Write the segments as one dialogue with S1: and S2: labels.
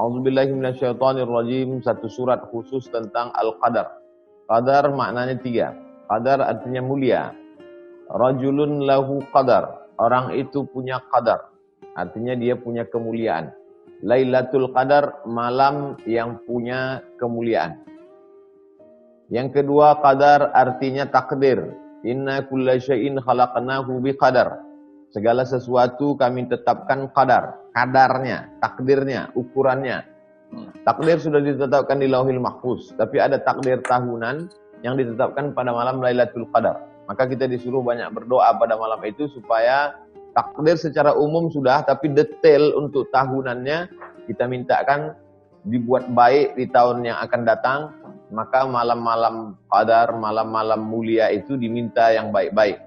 S1: A'udzubillahi minasyaitonirrajim. Satu surat khusus tentang Al-Qadar. Qadar maknanya 3. Qadar artinya mulia. Rajulun lahu qadar. Orang itu punya qadar. Artinya dia punya kemuliaan. Lailatul Qadar, malam yang punya kemuliaan. Yang kedua, qadar artinya takdir. Inna kulla syai'in khalaqnahu biqadar. Segala sesuatu kami tetapkan qadar. Kadarnya, takdirnya, ukurannya. Takdir sudah ditetapkan di Lauhil Mahfuz. Tapi ada takdir tahunan yang ditetapkan pada malam Lailatul Qadar. Maka kita disuruh banyak berdoa pada malam itu supaya takdir secara umum sudah, tapi detail untuk tahunannya kita mintakan dibuat baik di tahun yang akan datang. Maka malam-malam qadar, malam-malam mulia itu diminta yang baik-baik.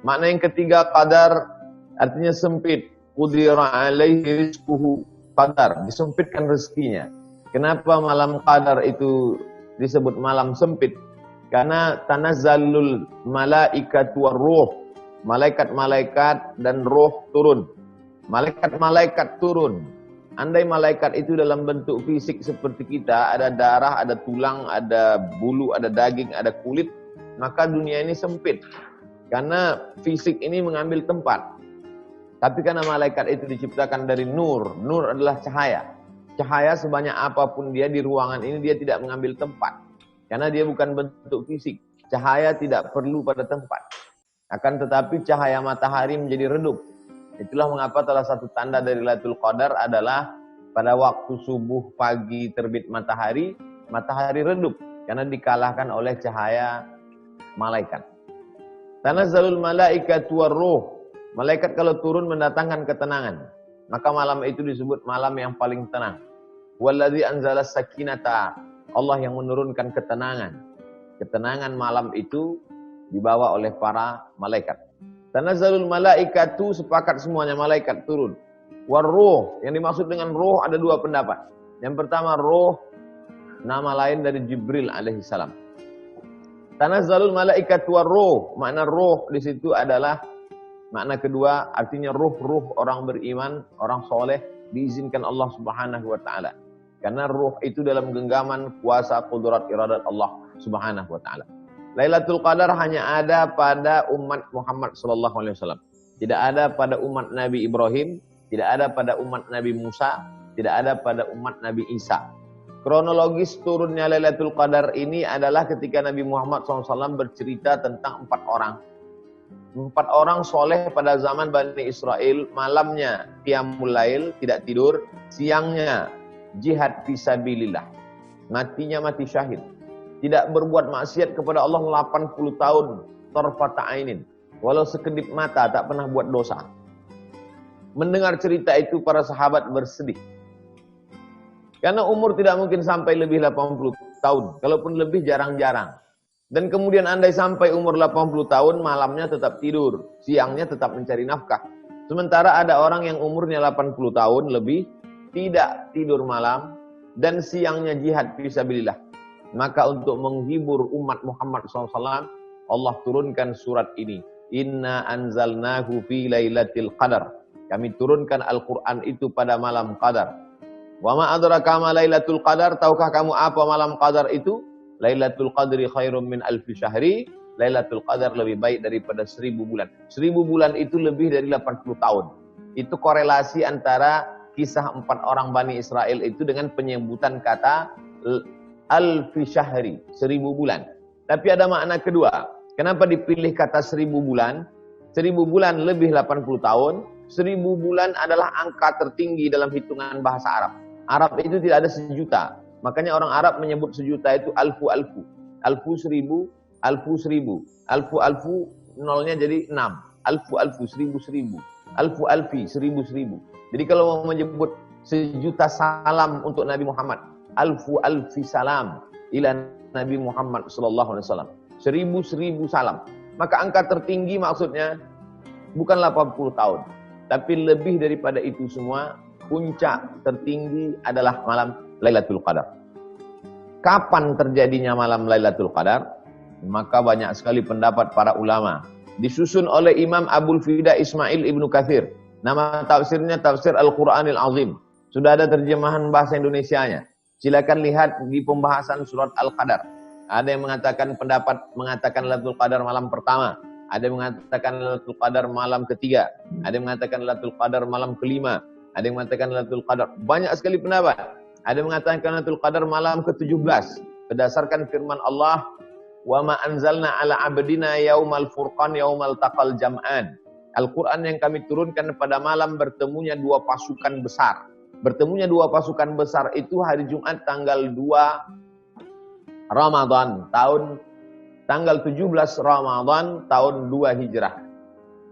S1: Makna yang ketiga, qadar artinya sempit. Qudira alaihi rizquhu. Qadar, disempitkan rezekinya. Kenapa malam qadar itu disebut malam sempit? Karena tanazzalul malaikatu warruh. Malaikat-malaikat dan roh turun. Malaikat-malaikat turun. Andai malaikat itu dalam bentuk fisik seperti kita, ada darah, ada tulang, ada bulu, ada daging, ada kulit, maka dunia ini sempit. Karena fisik ini mengambil tempat. Tapi karena malaikat itu diciptakan dari nur, nur adalah cahaya. Cahaya sebanyak apapun dia di ruangan ini, dia tidak mengambil tempat. Karena dia bukan bentuk fisik. Cahaya tidak perlu pada tempat. Akan tetapi cahaya matahari menjadi redup. Itulah mengapa salah satu tanda dari Lailatul Qadar adalah pada waktu subuh pagi terbit matahari, matahari redup karena dikalahkan oleh cahaya malaikat. Tanazzalul malaikatu warruh. Malaikat kalau turun mendatangkan ketenangan. Maka malam itu disebut malam yang paling tenang. Walladzi anzalas sakinata. Allah yang menurunkan ketenangan. Ketenangan malam itu dibawa oleh para malaikat. Tanazzalul malaikatu, sepakat semuanya malaikat turun. Warruh, yang dimaksud dengan ruh ada dua pendapat. Yang pertama, ruh nama lain dari Jibril alaihissalam. Tanazzalul malaikatu warruh, makna ruh di situ adalah makna kedua, artinya ruh-ruh orang beriman, orang soleh diizinkan Allah Subhanahu wa taala. Karena ruh itu dalam genggaman kuasa qudrat iradat Allah Subhanahu wa taala. Lailatul Qadar hanya ada pada umat Muhammad sallallahu alaihi wasallam. Tidak ada pada umat Nabi Ibrahim, tidak ada pada umat Nabi Musa, tidak ada pada umat Nabi Isa. Kronologis turunnya Lailatul Qadar ini adalah ketika Nabi Muhammad SAW bercerita tentang 4 orang. 4 orang soleh pada zaman Bani Israel, malamnya qiyamul lail, tidak tidur, siangnya jihad fisabilillah. Matinya mati syahid. Tidak berbuat maksiat kepada Allah 80 tahun, tarfata ainin. Walau sekedip mata tak pernah buat dosa. Mendengar cerita itu para sahabat bersedih. Karena umur tidak mungkin sampai lebih 80 tahun. Kalaupun lebih jarang-jarang. Dan kemudian andai sampai umur 80 tahun, malamnya tetap tidur. Siangnya tetap mencari nafkah. Sementara ada orang yang umurnya 80 tahun lebih, tidak tidur malam, dan siangnya jihad fisabilillah. Maka untuk menghibur umat Muhammad SAW, Allah turunkan surat ini. Inna anzalnahu fi lailatul qadar. Kami turunkan Al-Quran itu pada malam qadar. Wa ma adraka ma lailatul qadar. Tahukah kamu apa malam qadar itu? Lailatul qadri khairum min alfi syahri. Lailatul qadar lebih baik daripada 1000 bulan. 1000 bulan itu lebih dari 80 tahun. Itu korelasi antara kisah 4 orang Bani Israel itu dengan penyebutan kata alfi syahri, 1000 bulan. Tapi ada makna kedua. Kenapa dipilih kata 1000 bulan? 1000 bulan lebih 80 tahun. 1000 bulan adalah angka tertinggi dalam hitungan bahasa Arab. Arab itu tidak ada sejuta. Makanya orang Arab menyebut sejuta itu alfu-alfu. Alfu 1000, alfu 1000. Alfu-alfu nolnya jadi 6. Alfu-alfu, 1000-1000. Alfu-alfi, 1000-1000. Jadi kalau mau menyebut sejuta salam untuk Nabi Muhammad, alfu-alfi salam ila Nabi Muhammad sallallahu alaihi wasallam. 1000 salam. Maka angka tertinggi maksudnya bukan 80 tahun, tapi lebih daripada itu semua, puncak tertinggi adalah malam Lailatul Qadar. Kapan terjadinya malam Lailatul Qadar? Maka banyak sekali pendapat para ulama. Disusun oleh Imam Abul Fida Ismail Ibnu Katsir. Nama tafsirnya tafsir Al-Quranil Azim. Sudah ada terjemahan bahasa Indonesianya. Silakan lihat di pembahasan surat Al-Qadar. Ada yang mengatakan mengatakan Lailatul Qadar malam pertama. Ada yang mengatakan Lailatul Qadar malam ketiga. Ada yang mengatakan Lailatul Qadar malam kelima. Ada yang mengatakan Lailatul Qadar. Banyak sekali pendapat. Ada yang mengatakan Lailatul Qadar malam ke-17. Berdasarkan firman Allah, "Wa ma anzalna ala abdina yaumal furqan yaumal taqal jam'an." Al-Quran yang kami turunkan pada malam bertemunya dua pasukan besar. Bertemunya dua pasukan besar itu hari Jumat tanggal 2 Ramadan, tanggal 17 Ramadan tahun 2 Hijrah.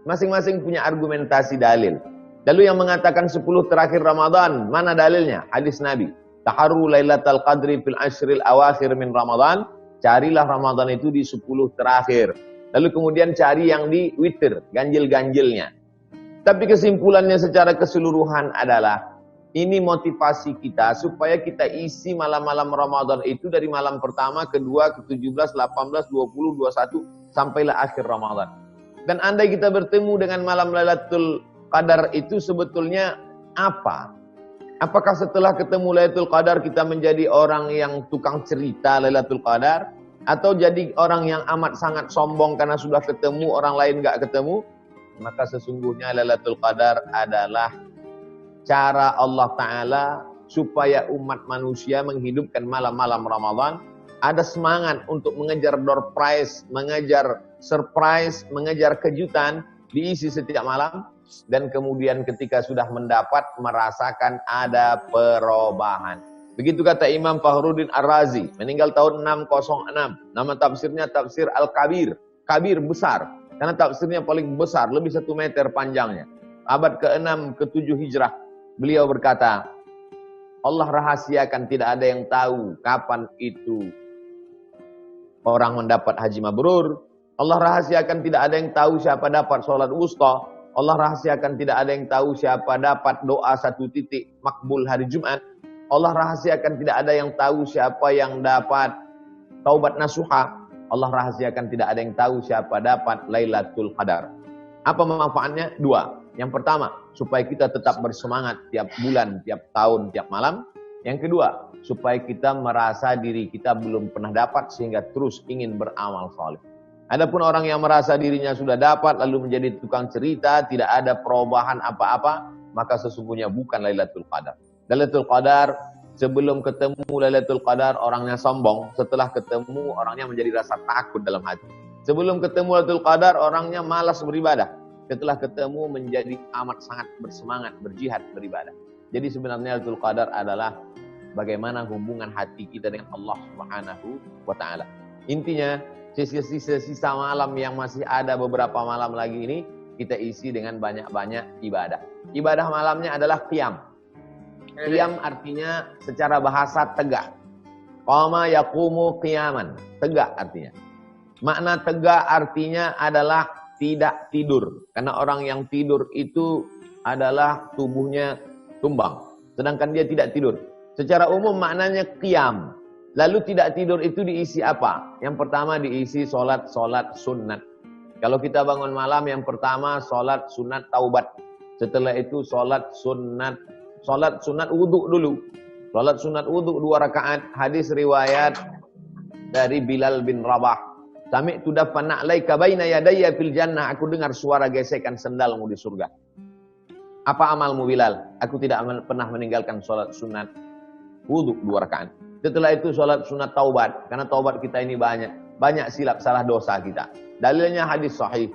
S1: Masing-masing punya argumentasi dalil. Lalu yang mengatakan 10 terakhir Ramadan, mana dalilnya? Hadis Nabi. Taharru lailatul qadri fil ashril awakhir min Ramadan. Carilah Ramadan itu di 10 terakhir. Lalu kemudian cari yang di witir, ganjil-ganjilnya. Tapi kesimpulannya secara keseluruhan adalah ini motivasi kita supaya kita isi malam-malam Ramadan itu dari malam pertama, kedua, ke-17, 18, 20, 21 sampailah akhir Ramadan. Dan andai kita bertemu dengan malam Lailatul Qadar itu sebetulnya apa? Apakah setelah ketemu Lailatul Qadar kita menjadi orang yang tukang cerita Lailatul Qadar? Atau jadi orang yang amat sangat sombong karena sudah ketemu, orang lain enggak ketemu? Maka sesungguhnya Lailatul Qadar adalah cara Allah Ta'ala supaya umat manusia menghidupkan malam-malam Ramadan. Ada semangat untuk mengejar door prize, mengejar surprise, mengejar kejutan, diisi setiap malam. Dan kemudian ketika sudah mendapat, merasakan ada perubahan. Begitu kata Imam Fakhruddin Ar-Razi, meninggal tahun 606. Nama tafsirnya tafsir Al-Kabir. Kabir besar, karena tafsirnya paling besar, lebih 1 meter panjangnya. Abad ke-6, ke-7 Hijrah. Beliau berkata, Allah rahasiakan, tidak ada yang tahu kapan itu orang mendapat haji mabrur. Allah rahasiakan, tidak ada yang tahu siapa dapat sholat wusta. Allah rahasiakan, tidak ada yang tahu siapa dapat doa 1 titik makbul hari Jumat. Allah rahasiakan, tidak ada yang tahu siapa yang dapat taubat nasuha. Allah rahasiakan, tidak ada yang tahu siapa dapat Lailatul Qadar. Apa manfaatnya? 2. Yang pertama, supaya kita tetap bersemangat tiap bulan, tiap tahun, tiap malam. Yang kedua, supaya kita merasa diri kita belum pernah dapat sehingga terus ingin beramal saleh. Adapun orang yang merasa dirinya sudah dapat lalu menjadi tukang cerita, tidak ada perubahan apa-apa, maka sesungguhnya bukan Lailatul Qadar. Lailatul Qadar, sebelum ketemu Lailatul Qadar orangnya sombong, setelah ketemu orangnya menjadi rasa takut dalam hati. Sebelum ketemu Lailatul Qadar orangnya malas beribadah. Setelah ketemu menjadi amat sangat bersemangat berjihad beribadah. Jadi sebenarnya Lailatul Qadar adalah bagaimana hubungan hati kita dengan Allah Subhanahu wa taala. Intinya, sisa malam yang masih ada beberapa malam lagi ini kita isi dengan banyak-banyak ibadah. Ibadah malamnya adalah qiyam. Qiyam artinya secara bahasa tegak. Qama yaqumu qiyaman, tegak artinya. Makna tegak artinya adalah tidak tidur. Karena orang yang tidur itu adalah tubuhnya tumbang. Sedangkan dia tidak tidur. Secara umum maknanya qiyam. Lalu tidak tidur itu diisi apa? Yang pertama diisi solat sunat. Kalau kita bangun malam, yang pertama solat sunat taubat. Setelah itu solat sunat wudhu dulu. Solat sunat wudhu 2 rakaat. Hadis riwayat dari Bilal bin Rabah. Sami'tu dafan na'laika baina yadayya fil jannah. Aku dengar suara gesekan sendalmu di surga. Apa amalmu Bilal? Aku tidak pernah meninggalkan sholat sunat wudhu 2 rakaat. Setelah itu sholat sunat taubat. Karena taubat kita ini banyak silap salah dosa kita. Dalilnya hadis sahih.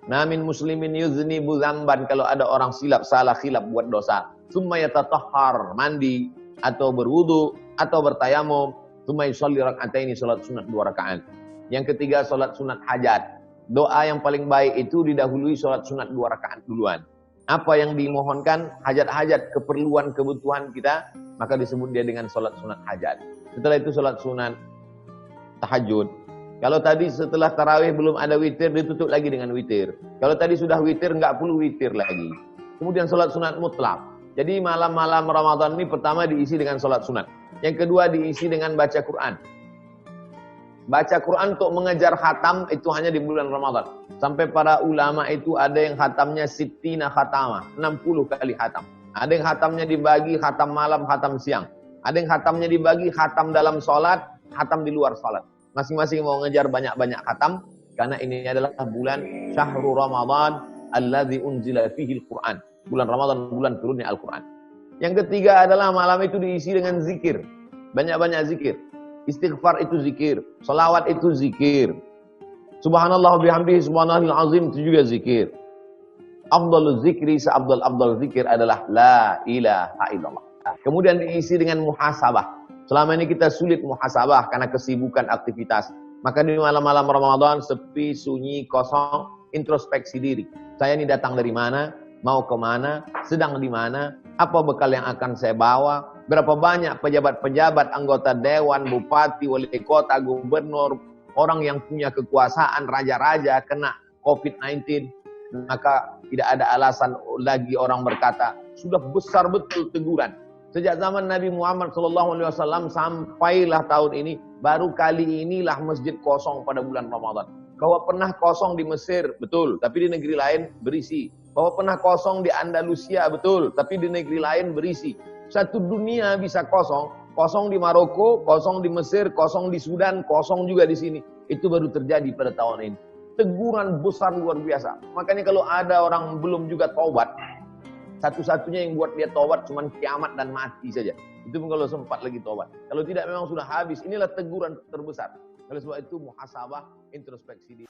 S1: Namin muslimin yuznibu dzamban. Kalau ada orang silap salah khilaf buat dosa. Tsumma yatatahhar, mandi atau berwudu atau bertayamum. Tsumma yusalli rak'ataini, sholat sunat 2 rakaat. Yang ketiga sholat sunat hajat. Doa yang paling baik itu didahului sholat sunat 2 rakaat duluan. Apa yang dimohonkan? Hajat-hajat, keperluan, kebutuhan kita, maka disebut dia dengan sholat sunat hajat. Setelah itu sholat sunat tahajud. Kalau tadi setelah tarawih belum ada witir, ditutup lagi dengan witir. Kalau tadi sudah witir, nggak perlu witir lagi. Kemudian sholat sunat mutlak. Jadi malam-malam Ramadan ini pertama diisi dengan sholat sunat. Yang kedua diisi dengan baca Quran. Baca Quran untuk mengejar khatam itu hanya di bulan Ramadan. Sampai para ulama itu ada yang khatamnya sittina khatamah, 60 kali khatam. Ada yang khatamnya dibagi khatam malam, khatam siang. Ada yang khatamnya dibagi khatam dalam sholat, khatam di luar sholat. Masing-masing mau ngejar banyak-banyak khatam. Karena ini adalah bulan Syahrul Ramadan alladzi unzila fihi al-Quran. Bulan Ramadan, bulan turunnya Al-Quran. Yang ketiga adalah malam itu diisi dengan zikir. Banyak-banyak zikir. Istighfar itu zikir. Salawat itu zikir. Subhanallah bihamdihi subhanallahil azim itu juga zikir. Afdalul zikri, seabdal-abdal zikir adalah la ilaha illallah. Kemudian diisi dengan muhasabah. Selama ini kita sulit muhasabah karena kesibukan aktivitas. Maka di malam-malam Ramadan sepi, sunyi, kosong, introspeksi diri. Saya ini datang dari mana, mau kemana, sedang di mana, apa bekal yang akan saya bawa, berapa banyak pejabat-pejabat, anggota dewan, bupati, wali kota, gubernur, orang yang punya kekuasaan, raja-raja kena COVID-19. Maka tidak ada alasan lagi orang berkata, sudah besar betul teguran. Sejak zaman Nabi Muhammad SAW sampailah tahun ini, baru kali inilah masjid kosong pada bulan Ramadan. Bahwa pernah kosong di Mesir, betul, tapi di negeri lain berisi. Bahwa pernah kosong di Andalusia, betul, tapi di negeri lain berisi. Satu dunia bisa kosong, kosong di Maroko, kosong di Mesir, kosong di Sudan, kosong juga di sini. Itu baru terjadi pada tahun ini. Teguran besar luar biasa. Makanya kalau ada orang belum juga taubat, satu-satunya yang buat dia taubat cuma kiamat dan mati saja. Itu pun kalau sempat lagi taubat. Kalau tidak memang sudah habis. Inilah teguran terbesar. Oleh sebab itu muhasabah, introspeksi diri.